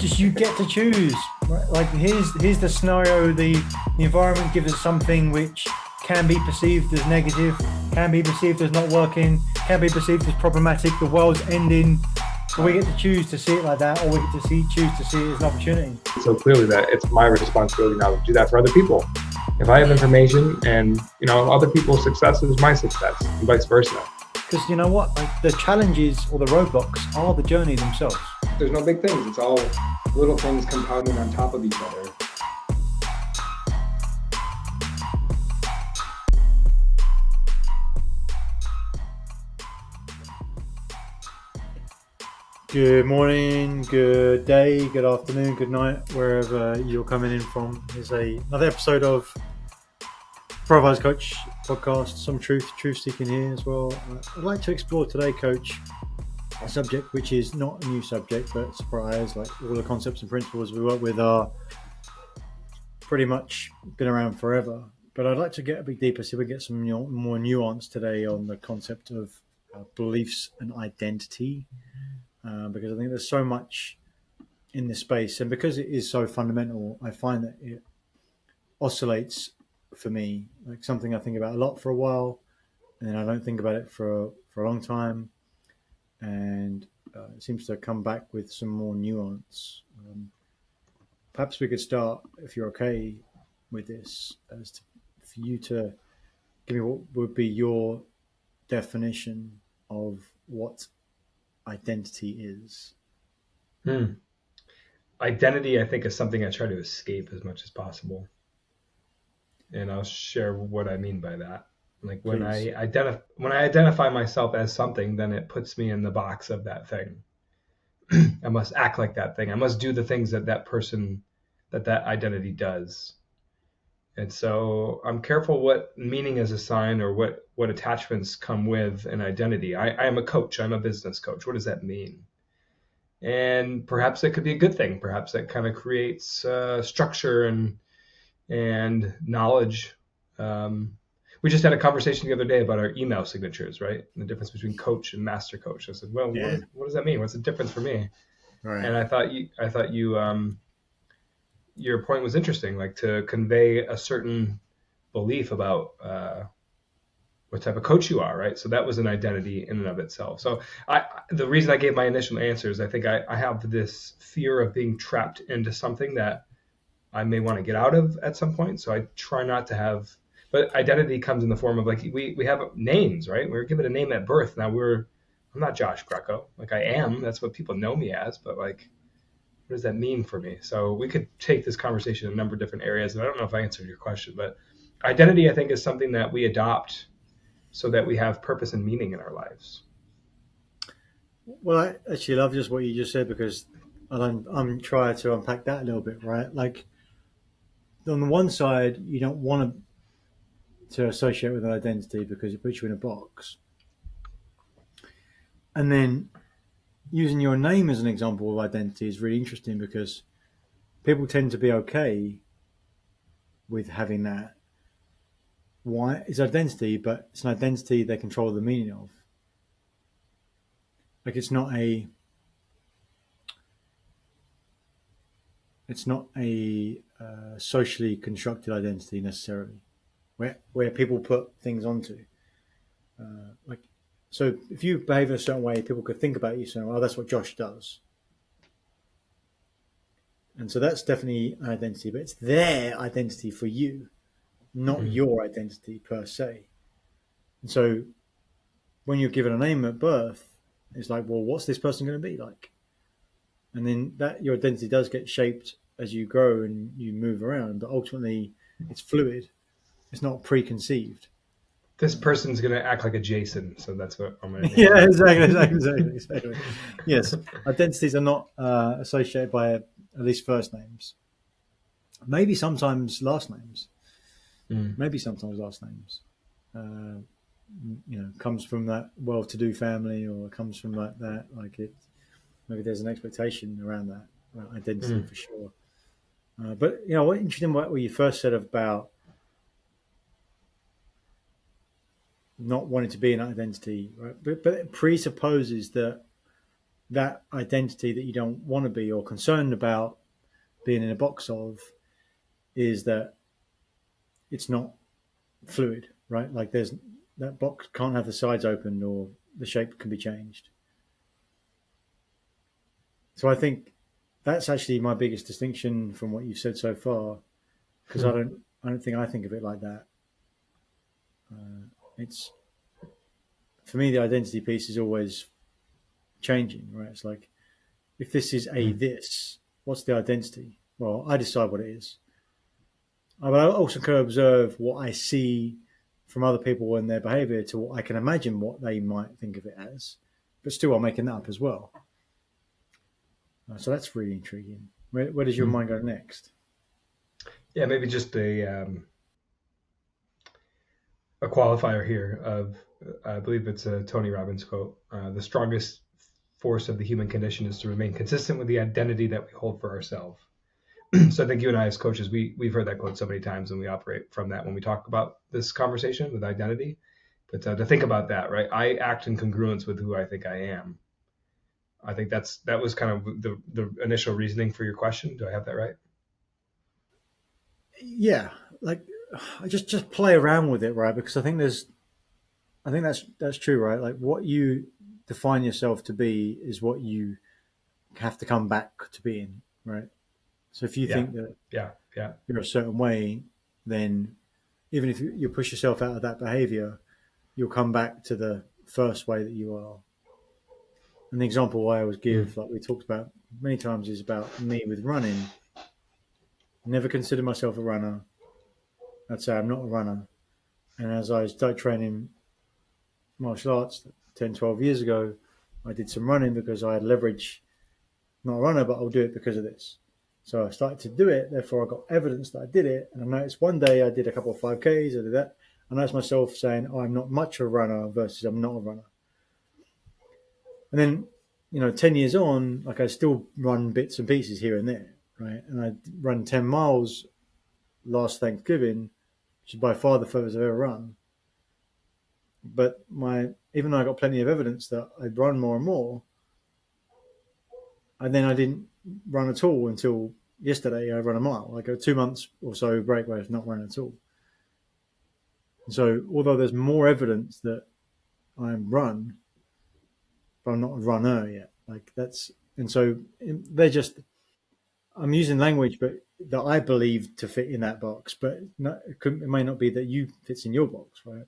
just you get to choose. Right? Like here's the scenario. The environment gives us something which can be perceived as negative, can be perceived as not working, can be perceived as problematic. The world's ending. But we get to choose to see it like that, or we get to choose to see it as an opportunity. So clearly that it's my responsibility now to do that for other people. If I have information and, other people's success is my success and vice versa. Because you know what? Like, the challenges or the roadblocks are the journey themselves. There's no big things. It's all little things compounding on top of each other. Good morning, good day, good afternoon, good night, wherever you're coming in from. Here's another episode of Profiles Coach podcast, some truth seeking here as well. I'd like to explore today, Coach, a subject which is not a new subject, but surprise, like all the concepts and principles we work with are pretty much been around forever. But I'd like to get a bit deeper, see if we get some more nuance today on the concept of beliefs and identity. Because I think there's so much in this space, and because it is so fundamental, I find that it oscillates for me, like something I think about a lot for a while, and then I don't think about it for a long time, and it seems to come back with some more nuance. Perhaps we could start, if you're okay with this, for you to give me what would be your definition of what identity is. Identity, I think, is something I try to escape as much as possible. And I'll share what I mean by that. Like when I identify myself as something, then it puts me in the box of that thing. I must act like that thing. I must do the things that person, that identity does. And so I'm careful what meaning is assigned or what attachments come with an identity. I am a coach. I'm a business coach. What does that mean? And perhaps it could be a good thing. Perhaps that kind of creates structure and knowledge. We just had a conversation the other day about our email signatures, right? And the difference between coach and master coach. I said, well, what does that mean? What's the difference for me? Right. And I thought you your point was interesting, like to convey a certain belief about what type of coach you are, right? So that was an identity in and of itself. So the reason I gave my initial answer is I think I have this fear of being trapped into something that I may want to get out of at some point. So I try not to have, but identity comes in the form of like, we have names, right? We're given a name at birth. Now I'm not Josh Greco. Like I am, that's what people know me as, but like, what does that mean for me? So we could take this conversation in a number of different areas. And I don't know if I answered your question, but identity, I think, is something that we adopt so that we have purpose and meaning in our lives. Well, I actually love just what you just said, because I'm trying to unpack that a little bit, right? Like on the one side, you don't want to associate with an identity because it puts you in a box. And then using your name as an example of identity is really interesting because people tend to be okay with having that. Why? It's identity, but it's an identity they control the meaning of. Like it's not a socially constructed identity necessarily, where people put things onto. So if you behave in a certain way, people could think about you saying, "Oh, that's what Josh does," and so that's definitely an identity. But it's their identity for you, not your identity per se. And so when you're given a name at birth, it's like, well, what's this person going to be like? And then that your identity does get shaped as you grow and you move around, but ultimately it's fluid. It's not preconceived. This person's going to act like a Jason, so that's what I'm going to Yeah, exactly. Yes, identities are not associated by at least first names. Maybe sometimes last names. Comes from that well-to-do family, or comes from like that. Like it, maybe there's an expectation around that identity for sure. But what interesting what you first said about not wanting to be an identity, right? But it presupposes that that identity that you don't want to be or concerned about being in a box of is that it's not fluid, right? Like there's that box can't have the sides open or the shape can be changed. So I think that's actually my biggest distinction from what you've said so far, because Hmm. I don't think I think of it like that. It's for me the identity piece is always changing, right? It's like if this is a Hmm. this, what's the identity? Well, I decide what it is. But I also can observe what I see from other people and their behaviour to what I can imagine what they might think of it as. But still, I'm making that up as well. So that's really intriguing. Where does your Hmm. mind go next? Yeah, maybe just a qualifier here of I believe it's a Tony Robbins quote. The strongest force of the human condition is to remain consistent with the identity that we hold for ourselves. So I think you and I, as coaches, we've heard that quote so many times, and we operate from that when we talk about this conversation with identity. But to think about that, right? I act in congruence with who I think I am. I think that was kind of the initial reasoning for your question. Do I have that right? Yeah, like I just play around with it, right? Because I think that's true, right? Like what you define yourself to be is what you have to come back to being, right? So if you Yeah, think that yeah, yeah. you're a certain way, then even if you push yourself out of that behavior, you'll come back to the first way that you are. And the example I always Mm. give, like we talked about many times, is about me with running. Never consider myself a runner. I'd say I'm not a runner. And as I started training martial arts 10, 12 years ago, I did some running because I had leverage. Not a runner, but I'll do it because of this. So I started to do it. Therefore, I got evidence that I did it. And I noticed one day I did a couple of 5Ks. I did that. I noticed myself saying, oh, I'm not much of a runner versus I'm not a runner. And then, 10 years on, like I still run bits and pieces here and there, right? And I run 10 miles last Thanksgiving, which is by far the furthest I've ever run. But even though I got plenty of evidence that I'd run more and more, and then I didn't run at all until yesterday. I ran a mile, like a 2 months or so break where I've not run at all. And so, although there's more evidence that I'm run, but I'm not a runner yet. Like that's, and so they're just I'm using language, but that I believe to fit in that box. But it may not be that you fits in your box, right?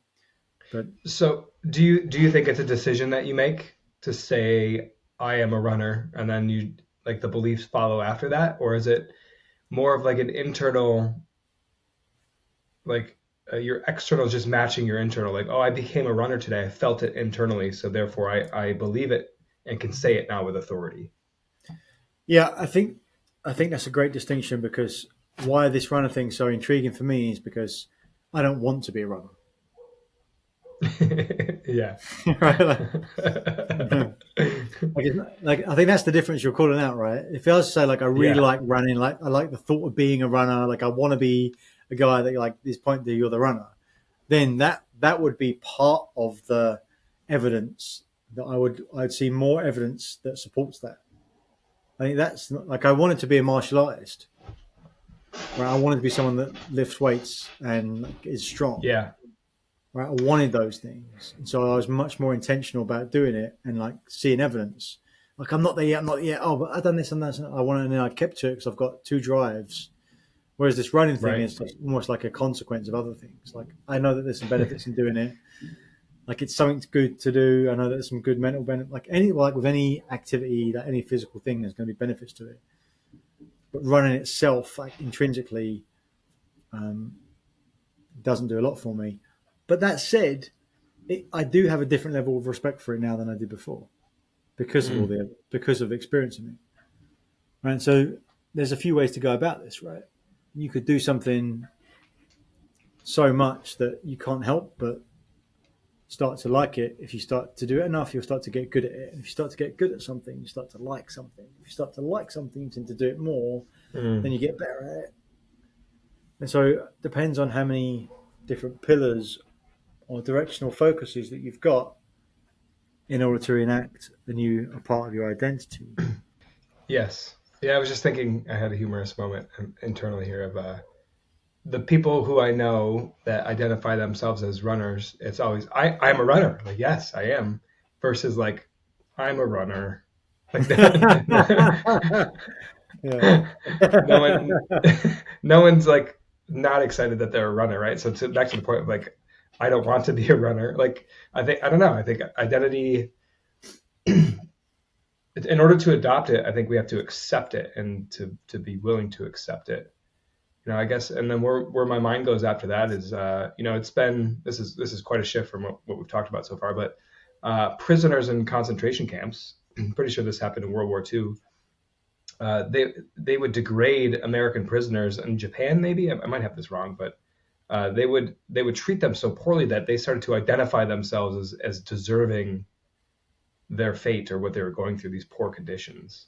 But So do you think it's a decision that you make to say I am a runner, and then you like the beliefs follow after that, or is it more of like an internal like your external is just matching your internal, like, oh, I became a runner today, I felt it internally, so therefore I believe it and can say it now with authority. yeah, I think that's a great distinction because why this runner thing is so intriguing for me is because I don't want to be a runner, Yeah. right? Like I think that's the difference you're calling out, right? If I was to say like I really Yeah. like running, like I like the thought of being a runner, like I want to be a guy that like this point that you're the runner, then that would be part of the evidence that I'd see more evidence that supports that. I think that's like I wanted to be a martial artist, right? I wanted to be someone that lifts weights and like, is strong, Yeah. right? I wanted those things, and so I was much more intentional about doing it and like seeing evidence. Like I'm not there yet, I'm not yet. Oh, but I've done this and that. I want to, and then I kept to it because I've got two drives. Whereas this running thing Right. is just almost like a consequence of other things. Like I know that there's some benefits in doing it. Like it's something good to do. I know that there's some good mental benefit. Like with any activity, like any physical thing, there's going to be benefits to it. But running itself, like intrinsically, um, doesn't do a lot for me. But that said, I do have a different level of respect for it now than I did before Mm. because of experiencing it. Right. So there's a few ways to go about this. Right. You could do something so much that you can't help but start to like it. If you start to do it enough, you'll start to get good at it. And if you start to get good at something, you start to like something. If you start to like something, you tend to do it more, then Mm. you get better at it. And so it depends on how many different pillars or directional focuses that you've got in order to enact a part of your identity. Yes. Yeah, I was just thinking. I had a humorous moment internally here of the people who I know that identify themselves as runners. It's always I'm a runner. Like, yes, I am. Versus like I'm a runner. Like Yeah. no one, no one's like not excited that they're a runner, right? So back to the point of like, I don't want to be a runner. Like, I don't know. I think identity, in order to adopt it, I think we have to accept it and to be willing to accept it. I guess, and then where my mind goes after that is, it's been this is quite a shift from what we've talked about so far, but prisoners in concentration camps. I'm pretty sure this happened in World War II. They would degrade American prisoners in Japan. Maybe I might have this wrong, but they would treat them so poorly that they started to identify themselves as deserving their fate or what they were going through, these poor conditions.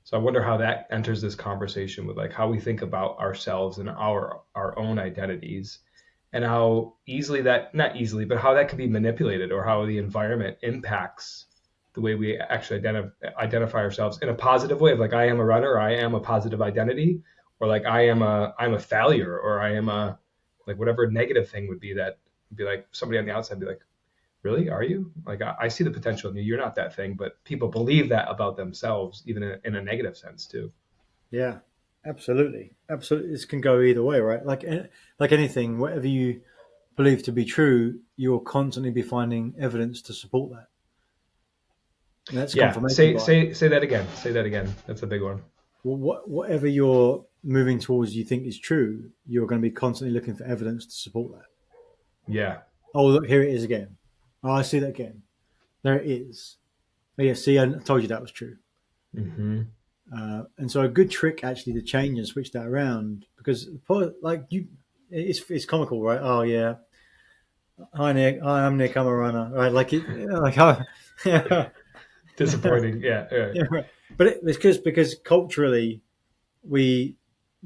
So I wonder how that enters this conversation with like how we think about ourselves and our own identities, and how easily that, not easily, but how that can be manipulated, or how the environment impacts the way we actually identify ourselves in a positive way of like, I am a runner, or I am a positive identity, or like I'm a failure, or I am a, like, whatever negative thing would be, that would be like somebody on the outside be like, really, are you? Like, I see the potential in you, you're not that thing. But people believe that about themselves, even in a negative sense too. Yeah, absolutely, absolutely. This can go either way, right? Like anything, whatever you believe to be true, you'll constantly be finding evidence to support that. And that's Yeah, confirmation say bias. say say that again, say that again, that's a big one. Well, whatever you're moving towards, you think is true, you're going to be constantly looking for evidence to support that. Yeah. Oh, look, here it is again. Oh, I see that again. There it is. Oh, yeah, see, I told you that was true. Hmm. And so a good trick actually to change and switch that around, because like you, it's comical, right? Oh yeah, hi Nick, hi, I'm Nick, I'm a runner, right? Like it, like yeah, Disappointing. Yeah, yeah. yeah, right. But it's because culturally we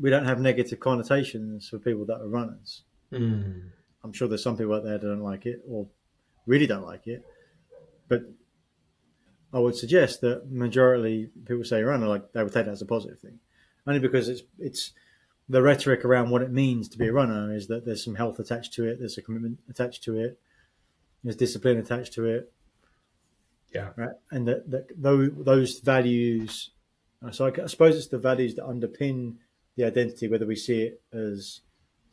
we don't have negative connotations for people that are runners. Mm. I'm sure there's some people out there that don't like it or really don't like it, but I would suggest that majority people say runner, like they would take that as a positive thing, only because it's the rhetoric around what it means to be a runner is that there's some health attached to it, there's a commitment attached to it, there's discipline attached to it, Yeah. right? And those values. So I suppose it's the values that underpin the identity, whether we see it as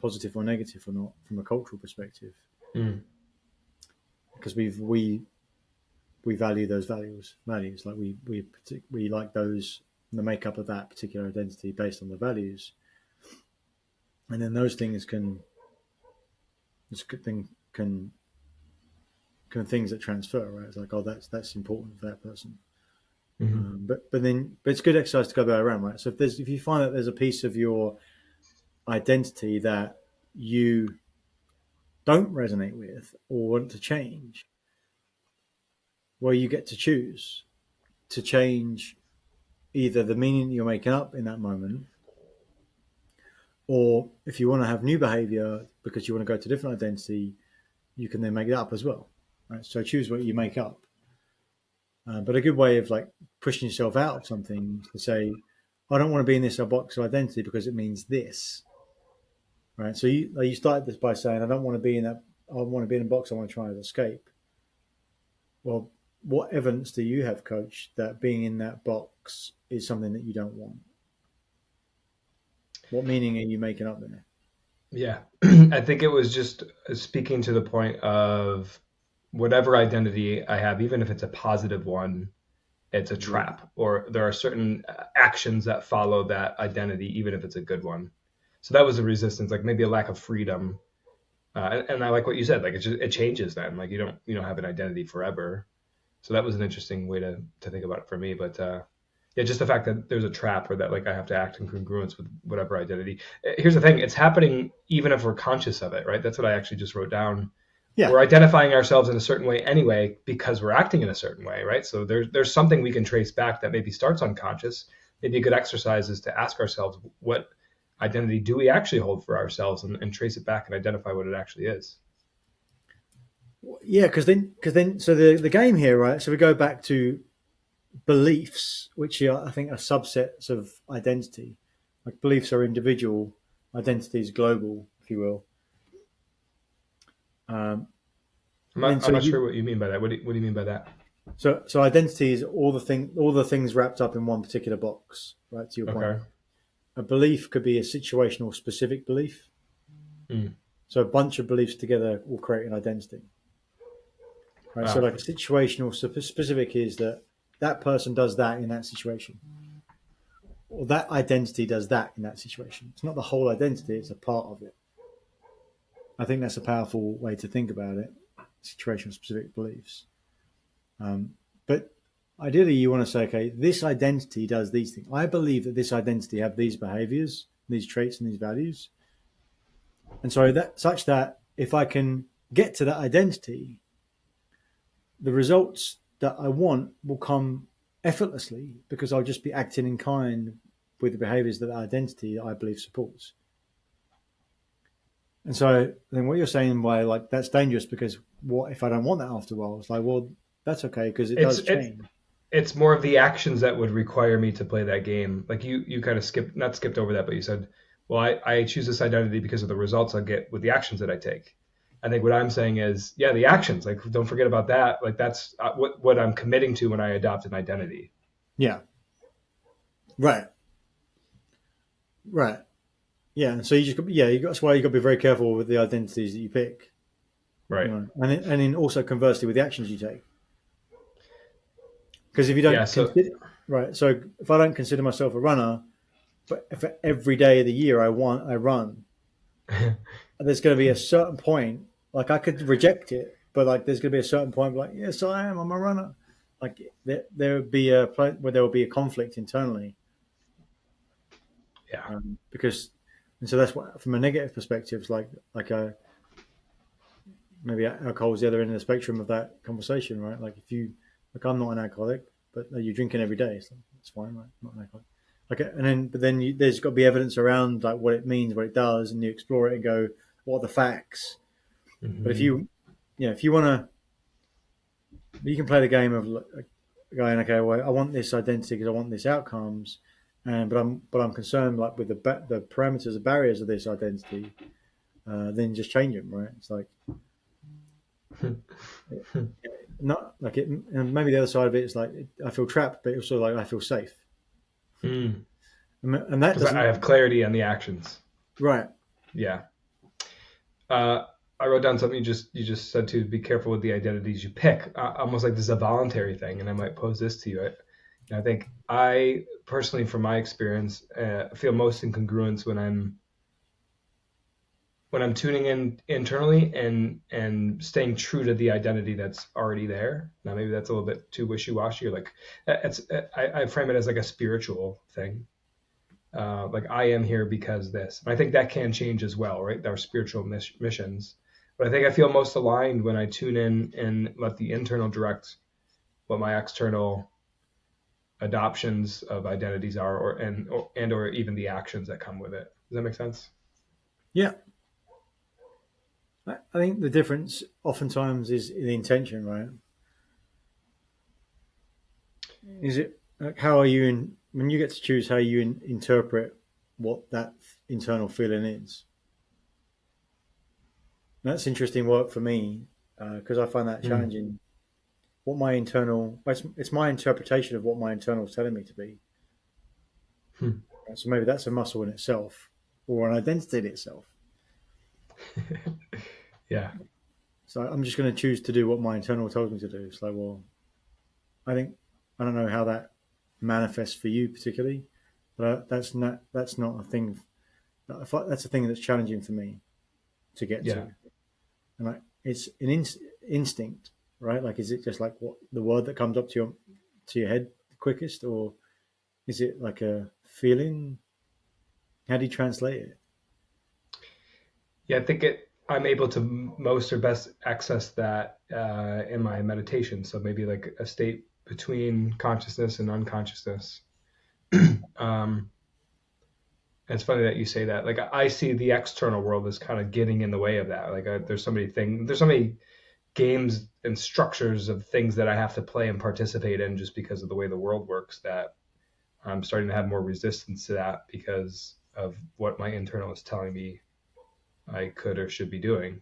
positive or negative or not, from a cultural perspective, Mm. because we value those values like we like those, the makeup of that particular identity based on the values, and then those things this thing can things that transfer, right? It's like, oh, that's important for that person. Hmm. But it's good exercise to go back around, right? So if you find that there's a piece of your identity that you don't resonate with or want to change, well, you get to choose to change either the meaning that you're making up in that moment, or if you want to have new behavior because you want to go to a different identity, you can then make it up as well, right? So choose what you make up. But a good way of like pushing yourself out of something is to say, I don't want to be in this box of identity because it means this, right? So you started this by saying, I don't want to be in that. I want to be in a box. I want to try and escape. Well, what evidence do you have, Coach, that being in that box is something that you don't want? What meaning are you making up there? Yeah. I think it was just speaking to the point of whatever identity I have, even if it's a positive one, it's a Yeah. trap, or there are certain actions that follow that identity, even if it's a good one. So that was a resistance, like maybe a lack of freedom. And I like what you said, like it changes then, like you don't have an identity forever. So that was an interesting way to think about it for me. But yeah, just the fact that there's a trap, or that like I have to act in congruence with whatever identity. Here's the thing: it's happening even if we're conscious of it, right? That's what I actually just wrote down. Yeah. We're identifying ourselves in a certain way anyway because we're acting in a certain way, right? So there's something we can trace back that maybe starts unconscious. Maybe a good exercise is to ask ourselves, what identity do we actually hold for ourselves, and trace it back and identify what it actually is. Yeah, because then, so the game here, right? So we go back to beliefs, which are, I think, are subsets of identity. Like beliefs are individual, identities global, if you will. Um, and then I'm so not sure you what you mean by that. What do you mean by that? so identity is all the things wrapped up in one particular box, right? To your point, Okay. a belief could be a situational specific belief. Mm. So a bunch of beliefs together will create an identity, right? So Ah, like a situational specific is that that person does that in that situation, or that identity does that in that situation. It's not the whole identity; it's a part of it. I think that's a powerful way to think about it. Situational specific beliefs, but ideally, you want to say, okay, this identity does these things. I believe that this identity have these behaviors, these traits, and these values, and so that such that if I can get to that identity, the results that I want will come effortlessly because I'll just be acting in kind with the behaviors that identity I believe supports. And so then what you're saying by like that's dangerous because what if I don't want that after a while? It's like, well, that's okay because it it's does it's change. it's more of the actions that would require me to play that game. Like you kind of skipped over that, but you said, well, I choose this identity because of the results I get with the actions that I take. I think what I'm saying is, yeah, the actions. Like, don't forget about that. Like, that's what I'm committing to when I adopt an identity. Yeah. Right. Right. Yeah. So you just yeah, that's why you got to be very careful with the identities that you pick. You Right. know, and then also conversely with the actions you take. Because if you Yeah. don't So consider right, so if I don't consider myself a runner, but if every day of the year I run, there's going to be a certain point. Like I could reject it, but like there's going to be a certain point. Like yes, I am. I'm a runner. Like there would be a point where there will be a conflict internally yeah. because, and so that's what from a negative perspective, it's like a maybe alcohol is the other end of the spectrum of that conversation, right? Like if you like I'm not an alcoholic, but you're drinking every day, so it's fine, right? I'm not an alcoholic. Like and then but then there's got to be evidence around like what it means, what it does, and you explore it and go, what are the facts? But if Hmm. you if you want to, you can play the game of going, okay, well, I want this identity because I want this outcomes, and but I'm concerned like with the parameters, the barriers of this identity. Then just change them, right? It's like not like it, and maybe the other side of it is like I feel trapped, but also like I feel safe, and that Because I doesn't have clarity on the actions. right. Yeah. Uh, I wrote down something you just said to be careful with the identities you pick, almost like this is a voluntary thing. And I might pose this to you. I think I personally, from my experience, feel most incongruence when I'm tuning in internally and staying true to the identity that's already there. Now maybe that's a little bit too wishy-washy. Or like it's I frame it as like a spiritual thing. Like I am here because this. And I think that can change as well, right? Our spiritual missions. But I think I feel most aligned when I tune in and let the internal direct what my external adoptions of identities are, or even the actions that come with it. Does that make sense? Yeah, I think the difference oftentimes is the intention, right? Is it like how are you in when you get to choose how you interpret what that internal feeling is? And that's interesting work for me because I find that Mm. challenging. What my internal, it's my interpretation of what my internal is telling me to be. Hmm. Right? So maybe that's a muscle in itself or an identity in itself. Yeah. So I'm just going to choose to do what my internal tells me to do. It's like, well, I think I don't know how that manifests for you particularly, but that's not a thing. That's a thing that's challenging for me to get Yeah. to, and like it's an instinct, right? Like, is it just like what the word that comes up to your head the quickest, or is it like a feeling? How do you translate it? Yeah. I think I'm able to most or best access that in my meditation. So maybe like a state between consciousness and unconsciousness. um, And it's funny that you say that. Like I see the external world as kind of getting in the way of that. Like there's so many games and structures of things that I have to play and participate in just because of the way the world works, that I'm starting to have more resistance to that because of what my internal is telling me I could or should be doing.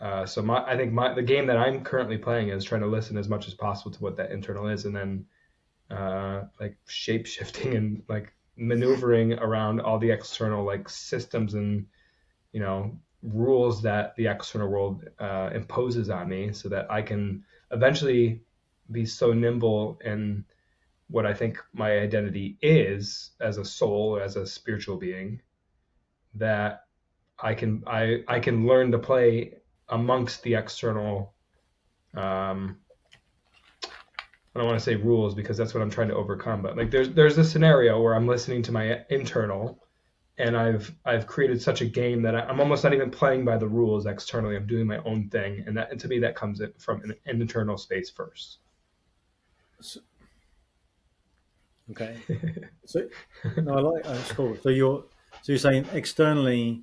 So I think the game that I'm currently playing is trying to listen as much as possible to what that internal is, and then like shape shifting and like maneuvering around all the external like systems and rules that the external world imposes on me, so that I can eventually be so nimble in what I think my identity is as a soul, as a spiritual being, that I can learn to play amongst the external. I don't want to say rules because that's what I'm trying to overcome, but like there's a scenario where I'm listening to my internal, and I've created such a game that I'm almost not even playing by the rules externally. I'm doing my own thing, and to me that comes from an internal space first. Okay. So no, I like that's cool. So you're saying externally.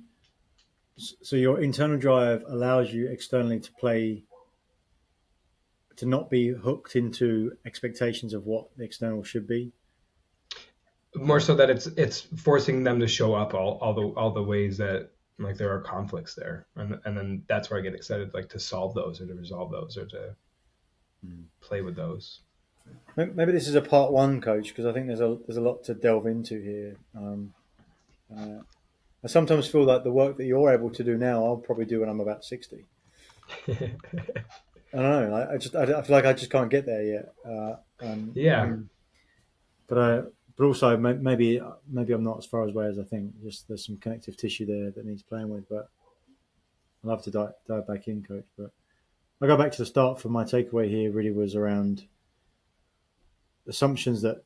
So your internal drive allows you externally to play, to not be hooked into expectations of what the external should be. More so that it's forcing them to show up all the ways that like there are conflicts there, and then that's where I get excited, like to solve those or to resolve those or to play with those. Maybe this is a part one, coach, because I think there's a lot to delve into here. I sometimes feel like the work that you're able to do now, I'll probably do when I'm about 60. I don't know. I feel like I just can't get there yet. Yeah. But also maybe I'm not as far away as I think. Just there's some connective tissue there that needs playing with. But I'd love to dive back in, coach. But I'll go back to the start. For my takeaway here, really was around assumptions that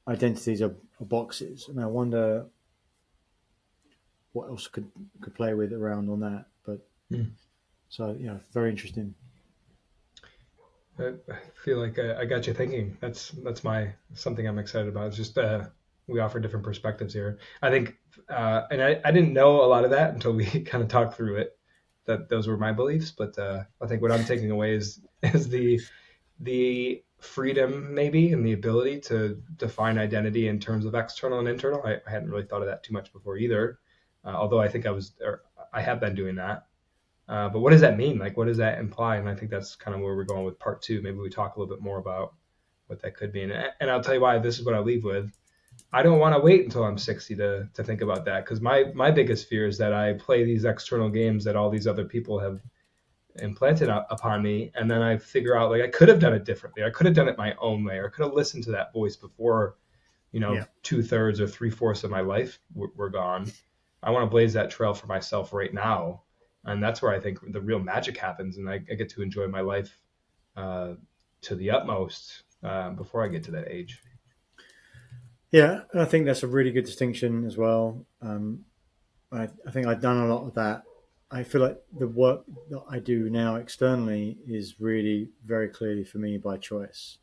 identities are boxes, and I wonder what else could play with around on that. But so very interesting. I feel like I got you thinking. That's something I'm excited about. It's just we offer different perspectives here. I think, and I didn't know a lot of that until we kind of talked through it, that those were my beliefs. But I think what I'm taking away is the freedom maybe and the ability to define identity in terms of external and internal. I hadn't really thought of that too much before either, although I think I have been doing that. But what does that mean? Like, what does that imply? And I think that's kind of where we're going with part two. Maybe we talk a little bit more about what that could mean. And I'll tell you why. This is what I leave with. I don't want to wait until I'm 60 to think about that, because my biggest fear is that I play these external games that all these other people have implanted upon me, and then I figure out like I could have done it differently. I could have done it my own way, or I could have listened to that voice before 2/3 or 3/4 of my life were gone. I want to blaze that trail for myself right now, and that's where I think the real magic happens, and I get to enjoy my life to the utmost before I get to that age. Yeah, I think that's a really good distinction as well. I think I've done a lot of that. I feel like the work that I do now externally is really very clearly for me by choice.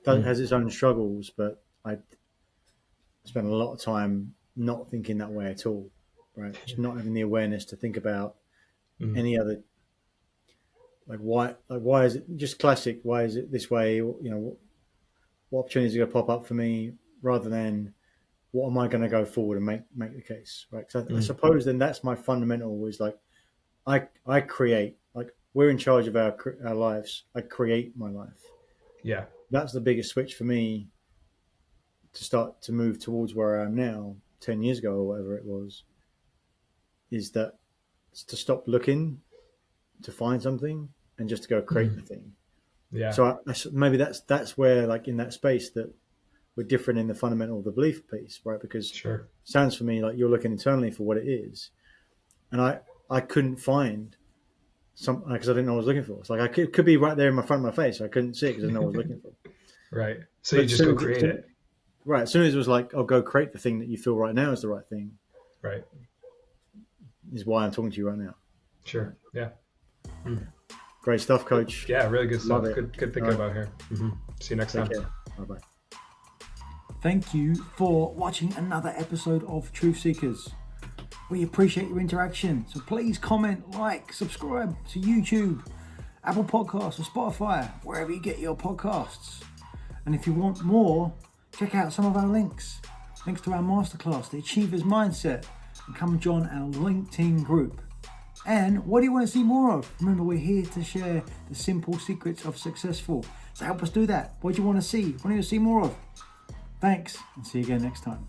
It has its own struggles, but I spend a lot of time not thinking that way at all, right? Just not having the awareness to think about any other, why is it just classic? Why is it this way? What opportunities are going to pop up for me, rather than what am I going to go forward and make the case, right? So I suppose then that's my fundamental is like, I create, like we're in charge of our lives. I create my life. Yeah. That's the biggest switch for me to start to move towards where I am now, 10 years ago or whatever it was, is that to stop looking to find something and just to go create the thing. Yeah. So maybe that's where, like in that space, that we're different in the fundamental of the belief piece, right? Because it sounds for me like you're looking internally for what it is. And I couldn't find something because I didn't know what I was looking for. It's like it could be right there in my front of my face. I couldn't see it because I didn't know what I was looking for. Right. So you just go create it. Right. As soon as it was like, go create the thing that you feel right now is the right thing. Right. Is why I'm talking to you right now. Sure. Yeah. Great stuff, Coach. Yeah, really good stuff. Good thinking about here. See you next time. Bye-bye. Thank you for watching another episode of Truth Seekers. We appreciate your interaction. So please comment, like, subscribe to YouTube, Apple Podcasts, or Spotify, wherever you get your podcasts. And if you want more, check out some of our links. Links to our masterclass, The Achiever's Mindset, and come join our LinkedIn group. And what do you want to see more of? Remember, we're here to share the simple secrets of successful. So help us do that. What do you want to see? What do you want to see more of? Thanks, and see you again next time.